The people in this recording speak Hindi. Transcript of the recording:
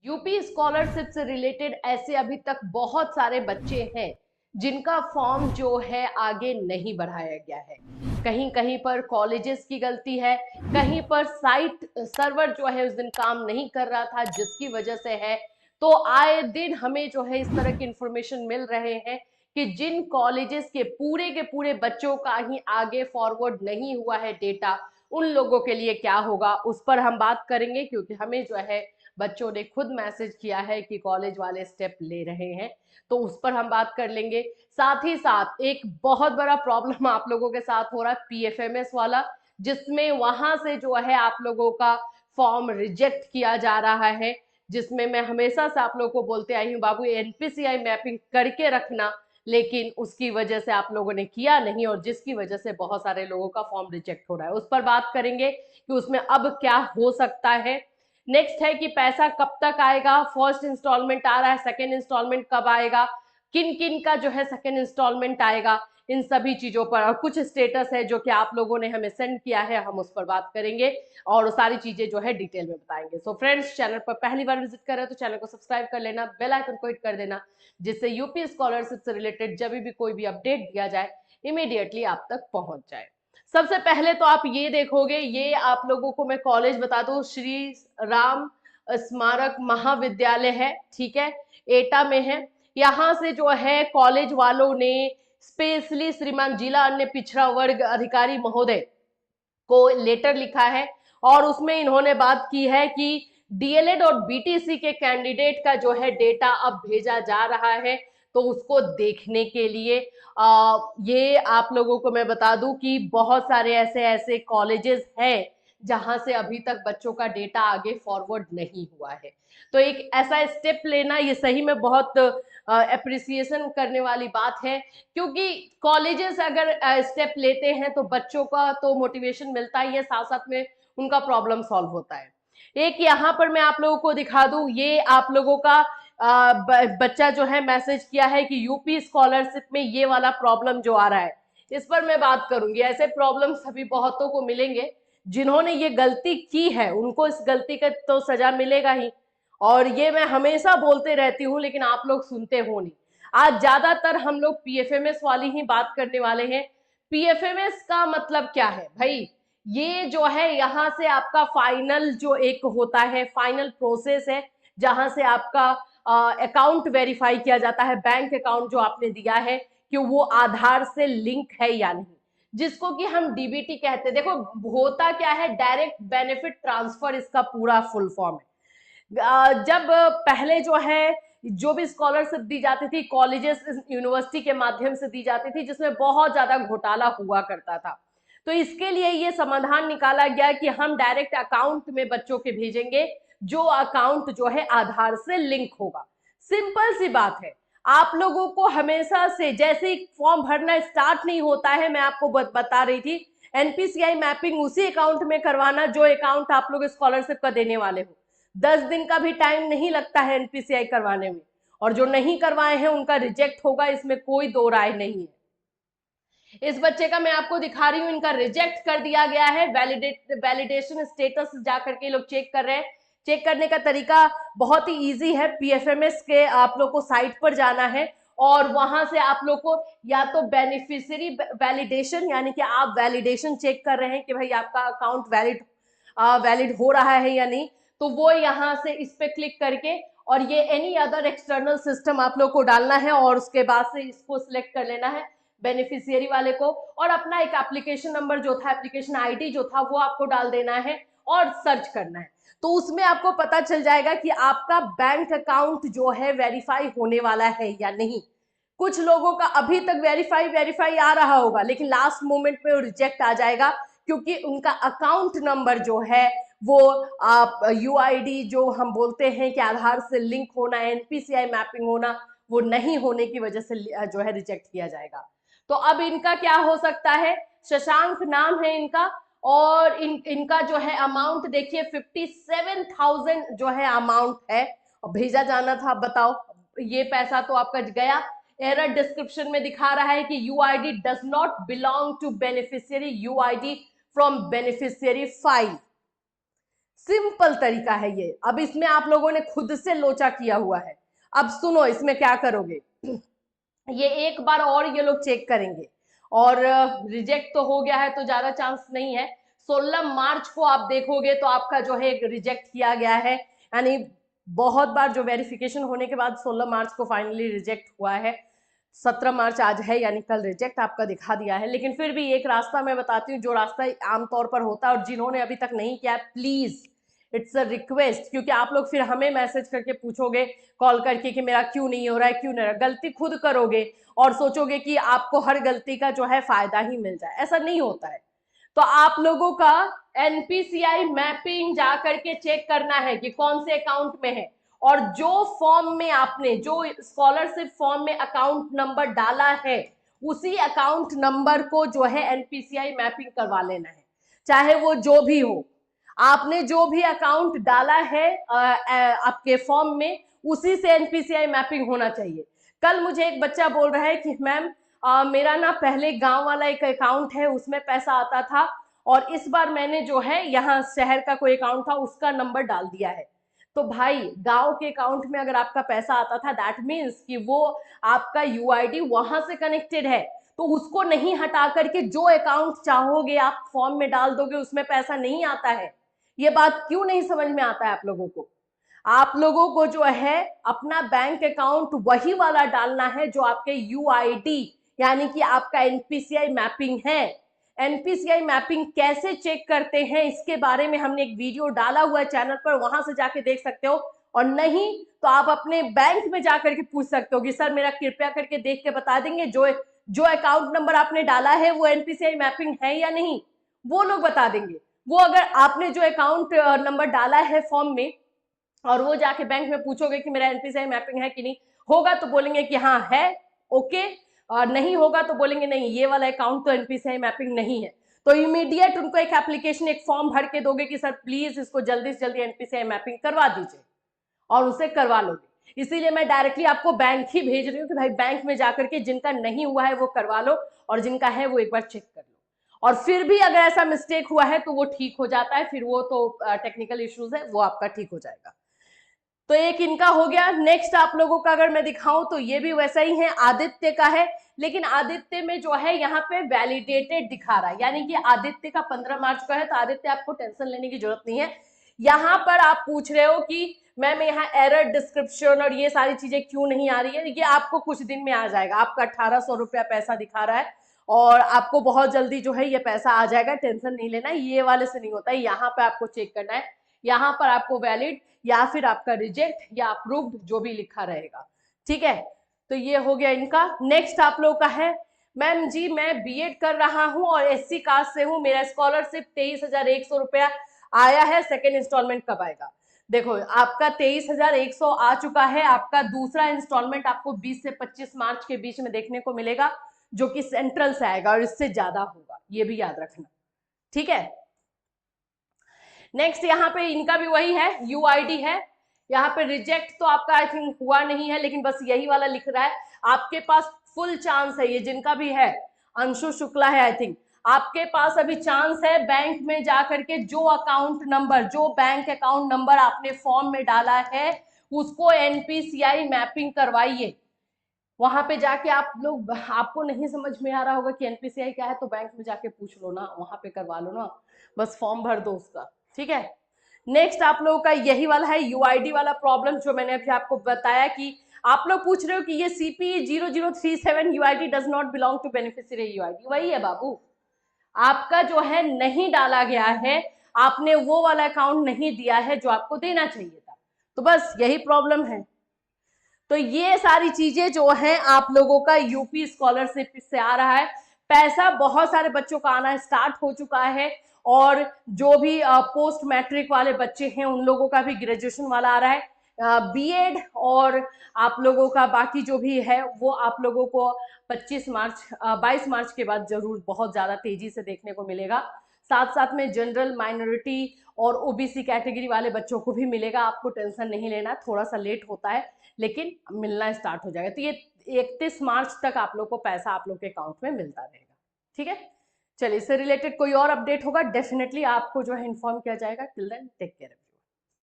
यूपी स्कॉलरशिप से रिलेटेड ऐसे अभी तक बहुत सारे बच्चे हैं जिनका फॉर्म जो है आगे नहीं बढ़ाया गया है। कहीं कहीं पर कॉलेजेस की गलती है, कहीं पर साइट सर्वर जो है उस दिन काम नहीं कर रहा था जिसकी वजह से है। तो आए दिन हमें जो है इस तरह की इंफॉर्मेशन मिल रहे हैं कि जिन कॉलेजेस के पूरे बच्चों का ही आगे फॉरवर्ड नहीं हुआ है डेटा, उन लोगों के लिए क्या होगा उस पर हम बात करेंगे, क्योंकि हमें जो है बच्चों ने खुद मैसेज किया है कि कॉलेज वाले स्टेप ले रहे हैं। तो उस पर हम बात कर लेंगे। साथ ही साथ एक बहुत बड़ा प्रॉब्लम आप लोगों के साथ हो रहा है पीएफएमएस वाला, जिसमें वहां से जो है आप लोगों का फॉर्म रिजेक्ट किया जा रहा है। जिसमें मैं हमेशा से आप लोगों को बोलते आई हूँ, बाबू एनपीसीआई मैपिंग करके रखना, लेकिन उसकी वजह से आप लोगों ने किया नहीं और जिसकी वजह से बहुत सारे लोगों का फॉर्म रिजेक्ट हो रहा है। उस पर बात करेंगे कि उसमें अब क्या हो सकता है। नेक्स्ट है कि पैसा कब तक आएगा, फर्स्ट इंस्टॉलमेंट आ रहा है, सेकेंड इंस्टॉलमेंट कब आएगा, किन किन का जो है सेकेंड इंस्टॉलमेंट आएगा, इन सभी चीजों पर। और कुछ स्टेटस है जो कि आप लोगों ने हमें सेंड किया है, हम उस पर बात करेंगे और सारी चीजें जो है डिटेल में बताएंगे। सो फ्रेंड्स, चैनल पर पहली बार विजिट कर रहे हो तो चैनल को सब्सक्राइब कर लेना, बेल आइकन को हिट कर देना, जिससे यूपी स्कॉलरशिप से रिलेटेड जब भी कोई भी अपडेट दिया जाए इमीडिएटली आप तक पहुंच जाए। सबसे पहले तो आप ये देखोगे, ये आप लोगों को मैं कॉलेज बता दूं, श्री राम स्मारक महाविद्यालय है, ठीक है, एटा में है। यहाँ से जो है कॉलेज वालों ने स्पेशली श्रीमान जिला अन्य पिछड़ा वर्ग अधिकारी महोदय को लेटर लिखा है और उसमें इन्होंने बात की है कि डीएलएड और बीटीसी के कैंडिडेट का जो है डेटा अब भेजा जा रहा है। तो उसको देखने के लिए ये आप लोगों को मैं बता दूं कि बहुत सारे ऐसे ऐसे कॉलेजेस हैं जहां से अभी तक बच्चों का डेटा आगे फॉरवर्ड नहीं हुआ है। तो एक ऐसा स्टेप लेना ये सही में बहुत अप्रिसिएशन करने वाली बात है, क्योंकि कॉलेजेस अगर स्टेप लेते हैं तो बच्चों का तो मोटिवेशन मिलता ही है, साथ साथ में उनका प्रॉब्लम सॉल्व होता है। एक यहाँ पर मैं आप लोगों को दिखा दूं, ये आप लोगों का बच्चा जो है मैसेज किया है कि यूपी स्कॉलरशिप में ये वाला प्रॉब्लम जो आ रहा है, इस पर मैं बात करूंगी। ऐसे प्रॉब्लम सभी बहुतों को मिलेंगे, जिन्होंने ये गलती की है उनको इस गलती का तो सजा मिलेगा ही। और ये मैं हमेशा बोलते रहती हूँ लेकिन आप लोग सुनते हो नहीं। आज ज्यादातर हम लोग पीएफएमएस वाली ही बात करने वाले हैं। पीएफएमएस का मतलब क्या है भाई? ये जो है यहाँ से आपका फाइनल जो एक होता है, फाइनल प्रोसेस है, जहां से आपका अकाउंट वेरीफाई किया जाता है, बैंक अकाउंट जो आपने दिया है कि वो आधार से लिंक है या नहीं, जिसको कि हम डीबीटी कहते हैं। देखो होता क्या है, डायरेक्ट बेनिफिट ट्रांसफर इसका पूरा फुल फॉर्म है। जब पहले जो है जो भी स्कॉलरशिप दी जाती थी कॉलेजेस यूनिवर्सिटी के माध्यम से दी जाती थी, जिसमें बहुत ज्यादा घोटाला हुआ करता था। तो इसके लिए ये समाधान निकाला गया कि हम डायरेक्ट अकाउंट में बच्चों के भेजेंगे, जो अकाउंट जो है आधार से लिंक होगा। सिंपल सी बात है। आप लोगों को हमेशा से जैसे ही फॉर्म भरना स्टार्ट नहीं होता है, मैं आपको बता रही थी, एनपीसीआई मैपिंग उसी अकाउंट में करवाना जो अकाउंट आप लोग स्कॉलरशिप का देने वाले हो। 10 दिन का भी टाइम नहीं लगता है एनपीसीआई करवाने में, और जो नहीं करवाए हैं उनका रिजेक्ट होगा, इसमें कोई दो राय नहीं है। इस बच्चे का मैं आपको दिखा रही हूँ, इनका रिजेक्ट कर दिया गया है। वैलिडेशन स्टेटस जाकर के लोग चेक कर रहे हैं। चेक करने का तरीका बहुत ही इजी है। पीएफएमएस के आप लोग को साइट पर जाना है और वहां से आप लोग को या तो बेनिफिशियरी वैलिडेशन, यानी कि आप वैलिडेशन चेक कर रहे हैं कि भाई आपका अकाउंट वैलिड हो रहा है या नहीं, तो वो यहाँ से इस पे क्लिक करके और ये एनी अदर एक्सटर्नल सिस्टम आप लोग को डालना है और उसके बाद से इसको सिलेक्ट कर लेना है बेनिफिशियरी वाले को, और अपना एक एप्लीकेशन नंबर जो था, एप्लीकेशन आईडी जो था, वो आपको डाल देना है और सर्च करना है। तो उसमें आपको पता चल जाएगा कि आपका बैंक अकाउंट जो है वेरीफाई होने वाला है या नहीं। कुछ लोगों का अभी तक वेरीफाई आ रहा होगा, लेकिन लास्ट मोमेंट में वो रिजेक्ट आ जाएगा, क्योंकि उनका अकाउंट नंबर जो है वो आप यूआईडी जो हम बोलते हैं कि आधार से लिंक होना, एनपीसीआई मैपिंग होना, वो नहीं होने की वजह से जो है रिजेक्ट किया जाएगा। तो अब इनका क्या हो सकता है? शशांक नाम है इनका, और इनका जो है अमाउंट देखिए 57,000 जो है अमाउंट है, और भेजा जाना था। बताओ, ये पैसा तो आपका गया। एरर डिस्क्रिप्शन में दिखा रहा है कि UID does not belong to beneficiary, UID from beneficiary file. Simple तरीका है ये। अब इसमें आप लोगों ने खुद से लोचा किया हुआ है। अब सुनो इसमें क्या करोगे, ये एक बार और ये लोग चेक करेंगे और रिजेक्ट तो हो गया है तो ज्यादा चांस नहीं है। 16 मार्च को आप देखोगे तो आपका जो है रिजेक्ट किया गया है, यानी बहुत बार जो वेरिफिकेशन होने के बाद 16 मार्च को फाइनली रिजेक्ट हुआ है। 17 मार्च आज है, यानी कल रिजेक्ट आपका दिखा दिया है। लेकिन फिर भी एक रास्ता मैं बताती हूँ, जो रास्ता आमतौर पर होता है, और जिन्होंने अभी तक नहीं किया प्लीज इट्स अ रिक्वेस्ट, क्योंकि आप लोग फिर हमें मैसेज करके पूछोगे कॉल करके कि मेरा क्यों नहीं हो रहा है, क्यों नहीं हो रहा है। गलती खुद करोगे और सोचोगे कि आपको हर गलती का जो है फायदा ही मिल जाए, ऐसा नहीं होता है। तो आप लोगों का एनपीसीआई मैपिंग जा करके चेक करना है कि कौन से अकाउंट में है, और जो फॉर्म में आपने, जो स्कॉलरशिप फॉर्म में अकाउंट नंबर डाला है, उसी अकाउंट नंबर को जो है एनपीसीआई मैपिंग करवा लेना है, चाहे वो जो भी हो। आपने जो भी अकाउंट डाला है आपके फॉर्म में, उसी से एनपीसीआई मैपिंग होना चाहिए। कल मुझे एक बच्चा बोल रहा है कि मैम मेरा ना पहले गांव वाला एक अकाउंट है, उसमें पैसा आता था, और इस बार मैंने जो है यहाँ शहर का कोई अकाउंट था, उसका नंबर डाल दिया है। तो भाई गांव के अकाउंट में अगर आपका पैसा आता था, दैट मीन्स कि वो आपका यूआईडी वहां से कनेक्टेड है, तो उसको नहीं हटा करके जो अकाउंट चाहोगे आप फॉर्म में डाल दोगे, उसमें पैसा नहीं आता है। ये बात क्यों नहीं समझ में आता है आप लोगों को? आप लोगों को जो है अपना बैंक अकाउंट वही वाला डालना है जो आपके यूआईडी, यानी कि आपका एनपीसीआई मैपिंग है। एनपीसीआई मैपिंग कैसे चेक करते हैं इसके बारे में हमने एक वीडियो डाला हुआ है चैनल पर, वहां से जाके देख सकते हो, और नहीं तो आप अपने बैंक में जाकर के पूछ सकते हो कि सर मेरा कृपया करके देख के बता देंगे जो जो अकाउंट नंबर आपने डाला है वो एनपीसीआई मैपिंग है या नहीं। वो लोग बता देंगे। वो अगर आपने जो अकाउंट नंबर डाला है फॉर्म में और वो जाके बैंक में पूछोगे कि मेरा एनपीसीआई मैपिंग है कि नहीं, होगा तो बोलेंगे कि हाँ है, ओके, और नहीं होगा तो बोलेंगे नहीं ये वाला अकाउंट तो एनपीसीआई मैपिंग नहीं है। तो इमीडिएट उनको एक एप्लीकेशन, एक फॉर्म भर के दोगे कि सर प्लीज इसको जल्दी से जल्दी एनपीसीआई मैपिंग करवा दीजिए, और उसे करवा लोगे। इसीलिए मैं डायरेक्टली आपको बैंक ही भेज रही हूँ कि भाई बैंक में जाकर के जिनका नहीं हुआ है वो करवा लो, और जिनका है वो एक बार चेक कर लो। और फिर भी अगर ऐसा मिस्टेक हुआ है तो वो ठीक हो जाता है, फिर वो तो टेक्निकल इश्यूज है, वो आपका ठीक हो जाएगा। तो एक इनका हो गया। नेक्स्ट आप लोगों का अगर मैं दिखाऊं तो ये भी वैसा ही है, आदित्य का है, लेकिन आदित्य में जो है यहाँ पे वैलिडेटेड दिखा रहा है, यानी कि आदित्य का 15 मार्च का है, तो आदित्य आपको टेंशन लेने की जरूरत नहीं है। यहाँ पर आप पूछ रहे हो कि मैम यहाँ एरर डिस्क्रिप्शन और ये सारी चीजें क्यों नहीं आ रही है, ये आपको कुछ दिन में आ जाएगा। आपका 1800 रुपया पैसा दिखा रहा है और आपको बहुत जल्दी जो है ये पैसा आ जाएगा, टेंशन नहीं लेना, ये वाले से नहीं होता है। यहाँ पे आपको चेक करना है, यहाँ पर आपको वैलिड या फिर आपका रिजेक्ट या अप्रूव्ड जो भी लिखा रहेगा, ठीक है। तो ये हो गया इनका। नेक्स्ट आप लोग का है, मैम जी मैं बीएड कर रहा हूं और एससी कास्ट से हूं, मेरा स्कॉलरशिप 23,100 रुपया आया है, सेकेंड इंस्टॉलमेंट कब आएगा? देखो आपका 23,100 आ चुका है, आपका दूसरा इंस्टॉलमेंट आपको 20 से 25 मार्च के बीच में देखने को मिलेगा, जो कि सेंट्रल से आएगा और इससे ज्यादा होगा, ये भी याद रखना, ठीक है। नेक्स्ट यहाँ पे इनका भी वही है, यूआईडी है। यहाँ पे रिजेक्ट तो आपका आई थिंक हुआ नहीं है, लेकिन बस यही वाला लिख रहा है। आपके पास फुल चांस है, ये जिनका भी है, अंशु शुक्ला है आई थिंक, आपके पास अभी चांस है बैंक में जाकर के जो अकाउंट नंबर, जो बैंक अकाउंट नंबर आपने फॉर्म में डाला है उसको एनपीसीआई मैपिंग करवाइए। वहां पे जाके आप लोग, आपको नहीं समझ में आ रहा होगा कि एनपीसीआई क्या है तो बैंक में जाके पूछ लो ना, वहां पे करवा लो ना, बस फॉर्म भर दो उसका, ठीक है। नेक्स्ट आप लोगों का यही वाला है, यूआईडी वाला प्रॉब्लम, जो मैंने अभी आपको बताया कि आप लोग पूछ रहे हो कि ये CP 0037 UID does not belong to beneficiary UID, वही है बाबू, आपका जो है नहीं डाला गया है, आपने वो वाला अकाउंट नहीं दिया है जो आपको देना चाहिए था, तो बस यही प्रॉब्लम है। तो ये सारी चीजें जो है आप लोगों का यूपी स्कॉलरशिप से आ रहा है, पैसा बहुत सारे बच्चों का आना स्टार्ट हो चुका है, और जो भी पोस्ट मैट्रिक वाले बच्चे हैं उन लोगों का भी ग्रेजुएशन वाला आ रहा है, बीएड और आप लोगों का बाकी जो भी है वो आप लोगों को 22 मार्च के बाद जरूर बहुत ज्यादा तेजी से देखने को मिलेगा। साथ साथ में जनरल, माइनॉरिटी और ओबीसी कैटेगरी वाले बच्चों को भी मिलेगा, आपको टेंशन नहीं लेना, थोड़ा सा लेट होता है लेकिन मिलना स्टार्ट हो जाएगा। तो ये 31 मार्च तक आप लोग को पैसा आप लोग के अकाउंट में मिलता रहेगा, ठीक है। चलिए, इससे रिलेटेड कोई और अपडेट होगा डेफिनेटली आपको जो है इन्फॉर्म किया जाएगा। Till then take care.